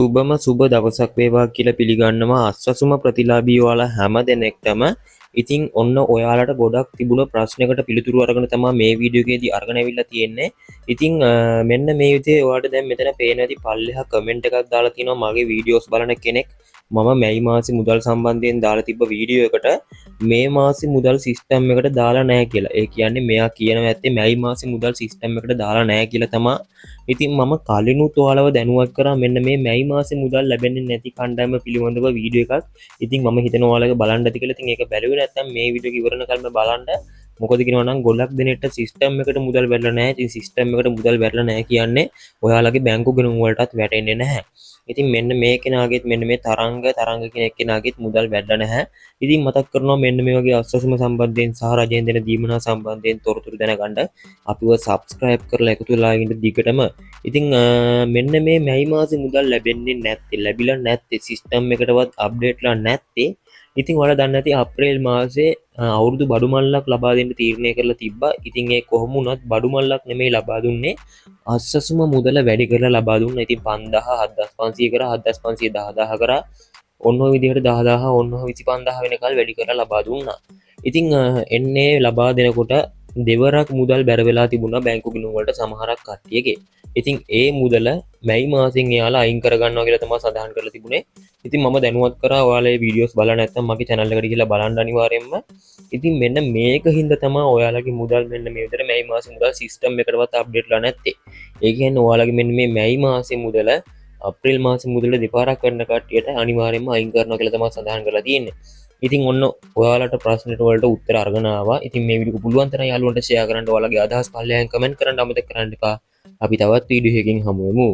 සුබම සුබ දවසක් වේවා කියලා පිළිගන්නවා අස්වසුම ප්‍රතිලාභී ඔයාලා හැම දෙනෙක්ටම. ඉතින් ඔන්න ඔයාලට ගොඩක් තිබුණ ප්‍රශ්නයකට පිළිතුරු අරගෙන තමයි මේ වීඩියෝ එකේදී අරගෙන අවිල්ලා තියෙන්නේ. ඉතින් මෙන්න මේ විදිහේ ඔයාලට දැන් මෙතන පේන ඇති පල්ලෙහා කමෙන්ට් එකක් දාලා තිනවා මගේ වීඩියෝස් බලන කෙනෙක්. මම මැයි මාසේ මුදල් සම්බන්ධයෙන් දාලා තිබ්බ වීඩියෝ එකට මේ මාසේ මුදල් සිස්ටම් එකට දාලා නැහැ කියලා. ඒ කියන්නේ මෙයා කියනවා ඇත්තේ මැයි මාසේ මුදල් සිස්ටම් එකට දාලා නැහැ කියලා තමයි. ඉතින් මම කලිනුත් ඔයාලව දැනුවත් කරා මෙන්න මේ මැයි මාසේ මුදල් ලැබෙන්නේ නැති කණ්ඩායම පිළිබඳව වීඩියෝ එකක්. ඉතින් මම හිතනවා ඔයාලගේ බලන්න ඇති කියලා. ඉතින් ඒක බැලුවේ නැත්නම් මේ වීඩියෝ එක ඉවරන කල්ම බලන්න. මොකද කියනවා නම් ගොඩක් දෙනෙක්ට සිස්ටම් එකට මුදල් වැටලා නැහැ. ඉතින් සිස්ටම් එකට මුදල් වැටලා නැහැ කියන්නේ ඔයාලගේ බැංකු ගණන් වලටත් වැටෙන්නේ නැහැ. ඉතින් මෙන්න මේ කෙනාගේත් මෙන්න මේ තරංග කියන කෙනාගේත් මුදල් වැටලා නැහැ. ඉතින් මතක් කරනවා මෙන්න මේ වගේ අස්වසුම සම්බන්ධයෙන් සහ රජයෙන් දෙන දීමනා සම්බන්ධයෙන් තොරතුරු දැනගන්න අපිව subscribe කරලා එකතු වෙලා ඉන්න දිගටම. ඉතින් මෙන්න මේ මැයි මාසේ මුදල් ලැබෙන්නේ නැත්තේ ලැබිලා නැත්තේ සිස්ටම් එකටවත් අප්ඩේට්ලා නැත්තේ. ඉතින් ඔයාලා දන්නේ නැති අප්‍රේල් මාසේ අවුරුදු බඩු මල්ලක් ලබා දෙන්න තීරණය කරලා තිබ්බා. ඉතින් ඒ කොහොම වුණත් බඩු මල්ලක් නෙමෙයි ලබා දුන්නේ අස්වසුම මුදල වැඩි කරලා ලබා දුන්නා. ඉතින් 5000 7500 කරා 7500 10000 කරා ඔන්න ඔය විදිහට 10000 ඔන්න ඔය 25000 වෙනකල් වැඩි කරලා ලබා දුන්නා. ඉතින් එන්නේ ලබා දෙනකොට දෙවරක් මුදල් බැර වෙලා තිබුණා බැංකු ගිණුම් වලට සමහරක් කට්ටියගේ. ඉතින් ඒ මුදල මැයි මාසෙන් එයාලා අයින් කරගන්නවා කියලා තමයි සඳහන් කරලා තිබුණේ. ඉතින් මම දැනුවත් කරා ඔයාලා මේ වීඩියෝස් බලලා නැත්නම් මගේ channel එකට ගිහලා බලන්න අනිවාර්යයෙන්ම. ඉතින් මෙන්න මේක හින්දා තමයි ඔයාලගේ මුදල් මෙන්න මේ විදිහට මැයි මාසේ මුදල් සිස්ටම් එකකටවත් අප්ඩේට්ලා නැත්තේ. ඒ කියන්නේ ඔයාලගේ මෙන්න මේ මැයි මාසේ මුදල අප්‍රේල් මාසේ මුදල දෙපාරක් කරන කට්ටියට අනිවාර්යයෙන්ම අයින් කරනවා කියලා තමයි සඳහන් කරලා තියෙන්නේ. ඉතින් ඔන්න ඔයාලට ප්‍රශ්නට වලට උත්තර අරගෙන ආවා. ඉතින් මේ වීඩියෝ පුළුවන් තරම් යාළුවන්ට ෂෙයා කරන්න ඔයාලගේ අදහස් පල්ලෙහාන් කමෙන්ට් කරන්න අමතක කරන්න එපා. අපි තවත් වීඩියෝ එකකින් හමු වෙමු.